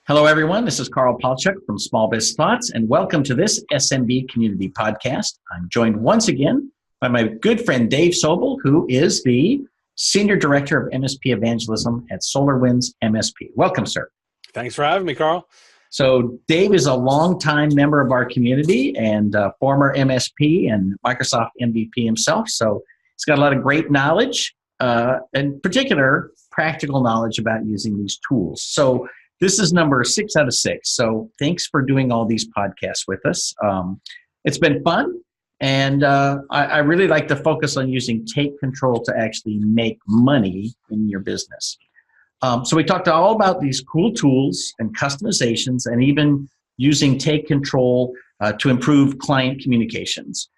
Hello, everyone. This is Carl Palchuk from Small Biz Thoughts, and welcome to this SMB Community Podcast. I'm joined once again by my good friend Dave Sobel, who is the Senior Director of MSP Evangelism at SolarWinds MSP. Welcome, sir. Thanks for having me, Carl. So Dave is a longtime member of our community and former MSP and Microsoft MVP himself. So he's got a lot of great knowledge, in particular, practical knowledge about using these tools. So this is number 6 out of 6. So thanks for doing all these podcasts with us. It's been fun. And I really like to focus on using Take Control to actually make money in your business. So we talked all about these cool tools and customizations and even using Take Control to improve client communications.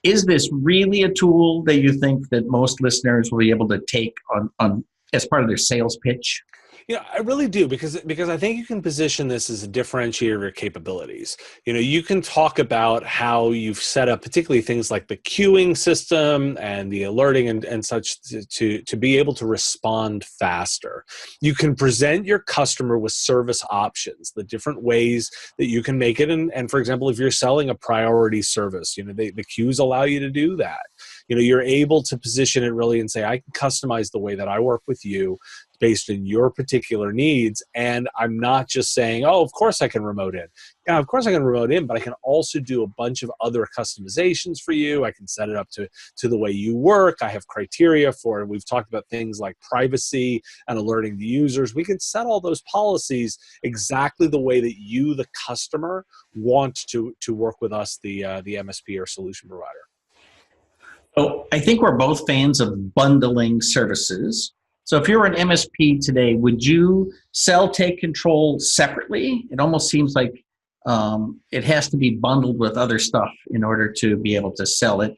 Is this really a tool that you think that most listeners will be able to take on as part of their sales pitch? Yeah, I really do, because I think you can position this as a differentiator of your capabilities. You know, you can talk about how you've set up particularly things like the queuing system and the alerting and such to be able to respond faster. You can present your customer with service options, the different ways that you can make it. And for example, if you're selling a priority service, you know, the queues allow you to do that. You know, you're able to position it really and say, I can customize the way that I work with you based on your particular needs. And I'm not just saying, oh, of course I can remote in. Yeah, of course I can remote in, but I can also do a bunch of other customizations for you. I can set it up to the way you work. I have criteria for it. We've talked about things like privacy and alerting the users. We can set all those policies exactly the way that you, the customer, want to work with us, the MSP or solution provider. So I think we're both fans of bundling services. So if you're an MSP today, would you sell Take Control separately? It almost seems like it has to be bundled with other stuff in order to be able to sell it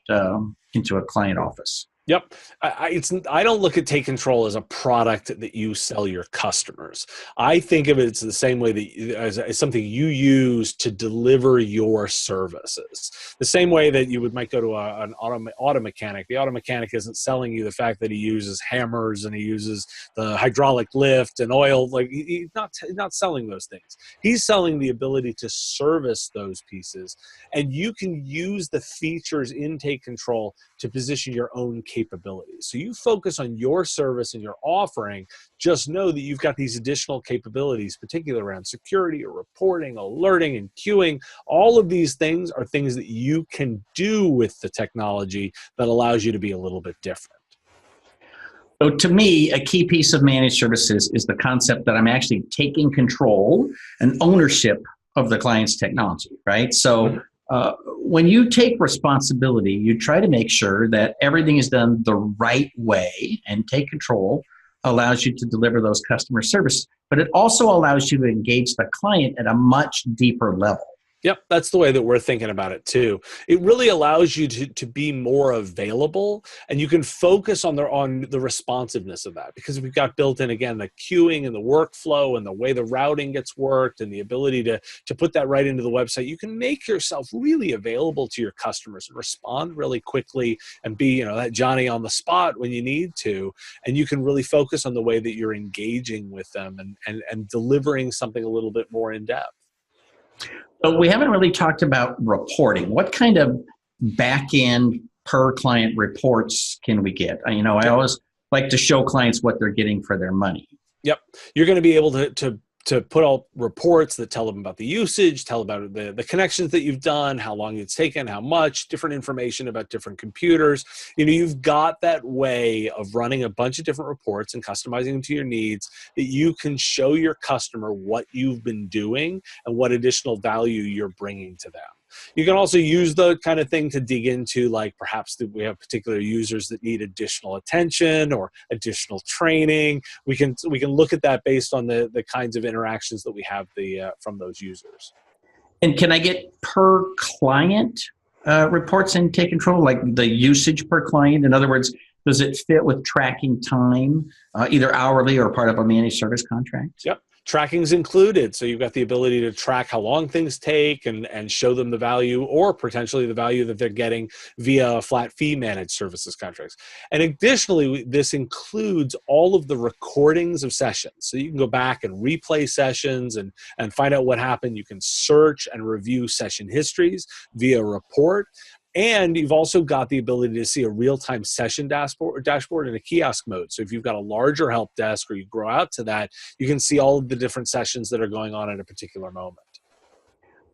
into a client office. Yep. I don't look at Take Control as a product that you sell your customers. I think of it as the same way that as something you use to deliver your services. The same way that you might go to an auto mechanic. The auto mechanic isn't selling you the fact that he uses hammers and he uses the hydraulic lift and oil. Like he's not selling those things. He's selling the ability to service those pieces. And you can use the features in Take Control to position your own capabilities. So you focus on your service and your offering, just know that you've got these additional capabilities, particularly around security or reporting, alerting and queuing. All of these things are things that you can do with the technology that allows you to be a little bit different. So to me, a key piece of managed services is the concept that I'm actually taking control and ownership of the client's technology, right? So when you take responsibility, you try to make sure that everything is done the right way, and Take Control allows you to deliver those customer service, but it also allows you to engage the client at a much deeper level. Yep, that's the way that we're thinking about it too. It really allows you to be more available, and you can focus on the responsiveness of that, because we've got built in, again, the queuing and the workflow and the way the routing gets worked and the ability to put that right into the website. You can make yourself really available to your customers and respond really quickly and be, you know, that Johnny on the spot when you need to, and you can really focus on the way that you're engaging with them and delivering something a little bit more in depth. So we haven't really talked about reporting. What kind of back-end per client reports can we get? I always like to show clients what they're getting for their money. Yep. You're going to be able to put out reports that tell them about the usage, tell about the connections that you've done, how long it's taken, how much, different information about different computers. You know, you've got that way of running a bunch of different reports and customizing them to your needs that you can show your customer what you've been doing and what additional value you're bringing to them. You can also use the kind of thing to dig into, like perhaps that we have particular users that need additional attention or additional training. We can look at that based on the kinds of interactions that we have from those users. And can I get per client reports in Take Control, like the usage per client? In other words, does it fit with tracking time, either hourly or part of a managed service contract? Yep. Tracking's included, so you've got the ability to track how long things take and show them the value or potentially the value that they're getting via a flat fee managed services contracts. And additionally, this includes all of the recordings of sessions. So you can go back and replay sessions and find out what happened. You can search and review session histories via report. And you've also got the ability to see a real-time session dashboard in a kiosk mode. So if you've got a larger help desk or you grow out to that, you can see all of the different sessions that are going on at a particular moment.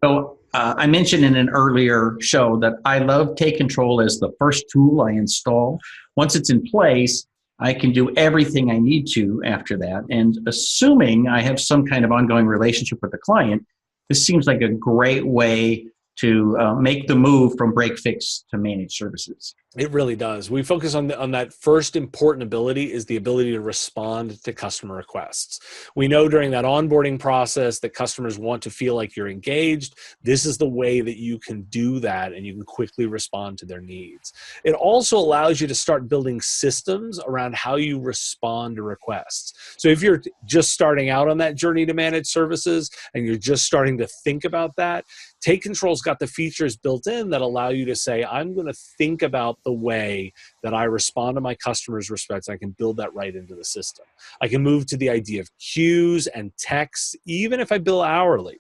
So I mentioned in an earlier show that I love Take Control as the first tool I install. Once it's in place, I can do everything I need to after that. And assuming I have some kind of ongoing relationship with the client, this seems like a great way to make the move from break fix to managed services. It really does. We focus on that first important ability is the ability to respond to customer requests. We know during that onboarding process that customers want to feel like you're engaged. This is the way that you can do that and you can quickly respond to their needs. It also allows you to start building systems around how you respond to requests. So if you're just starting out on that journey to managed services and you're just starting to think about that, Take Control's got the features built in that allow you to say, I'm going to think about the way that I respond to my customers' requests. I can build that right into the system. I can move to the idea of queues and texts, even if I bill hourly.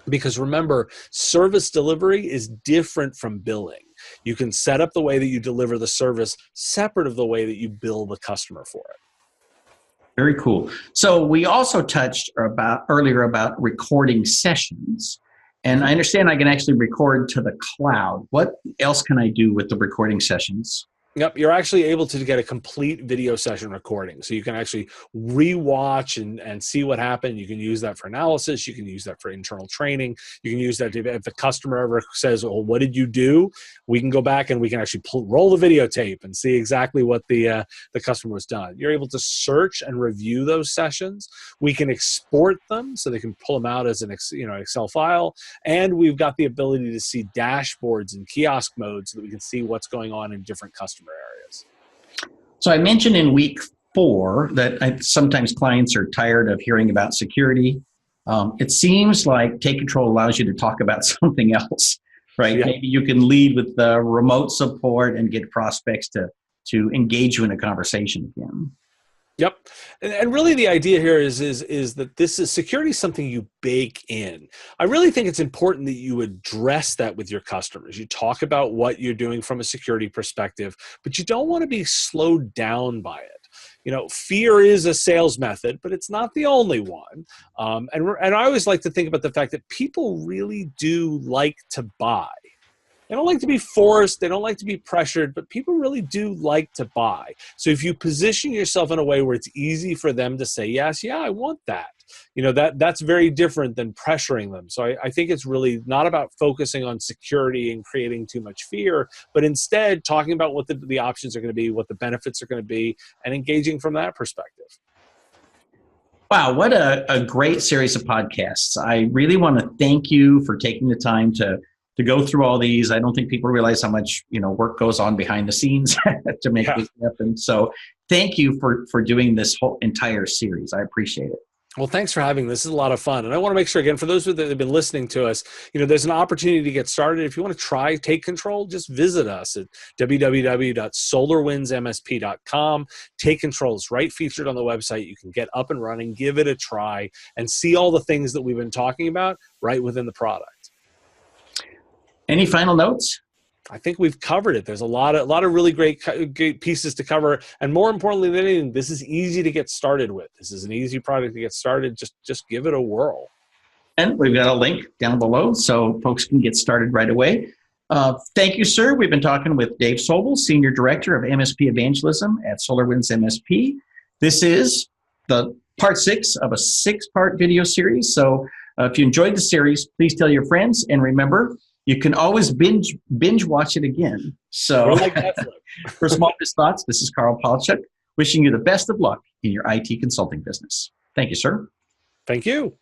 Because remember, service delivery is different from billing. You can set up the way that you deliver the service separate of the way that you bill the customer for it. Very cool. So we also touched earlier about recording sessions. And I understand I can actually record to the cloud. What else can I do with the recording sessions? Yep, you're actually able to get a complete video session recording. So you can actually rewatch and see what happened. You can use that for analysis. You can use that for internal training. You can use that if the customer ever says, well, what did you do? We can go back and we can actually roll the videotape and see exactly what the customer was done. You're able to search and review those sessions. We can export them so they can pull them out as an Excel file. And we've got the ability to see dashboards in kiosk mode so that we can see what's going on in different customer areas. So I mentioned in week 4 that sometimes clients are tired of hearing about security. It seems like Take Control allows you to talk about something else, right? Yeah. Maybe you can lead with the remote support and get prospects to engage you in a conversation again. Yep. And really the idea here is that this is security is something you bake in. I really think it's important that you address that with your customers. You talk about what you're doing from a security perspective, but you don't want to be slowed down by it. Fear is a sales method, but it's not the only one. And I always like to think about the fact that people really do like to buy. They don't like to be forced. They don't like to be pressured, but people really do like to buy. So if you position yourself in a way where it's easy for them to say, yes, yeah, I want that, that's very different than pressuring them. So I think it's really not about focusing on security and creating too much fear, but instead talking about what the options are going to be, what the benefits are going to be, and engaging from that perspective. Wow, what a great series of podcasts. I really want to thank you for taking the time to go through all these. I don't think people realize how much work goes on behind the scenes to make this happen. So thank you for doing this whole entire series. I appreciate it. Well, thanks for having this. This is a lot of fun. And I want to make sure, again, for those that have been listening to us, there's an opportunity to get started. If you want to try Take Control, just visit us at www.solarwindsmsp.com. Take Control is right featured on the website. You can get up and running, give it a try, and see all the things that we've been talking about right within the product. Any final notes? I think we've covered it. There's a lot of really great pieces to cover. And more importantly than anything, this is easy to get started with. This is an easy product to get started. Just give it a whirl. And we've got a link down below so folks can get started right away. Thank you, sir. We've been talking with Dave Sobel, Senior Director of MSP Evangelism at SolarWinds MSP. This is the part 6 of a 6-part video series. So if you enjoyed the series, please tell your friends. And remember, you can always binge watch it again. So for Small Biz Thoughts, this is Carl Palachuk, wishing you the best of luck in your IT consulting business. Thank you, sir. Thank you.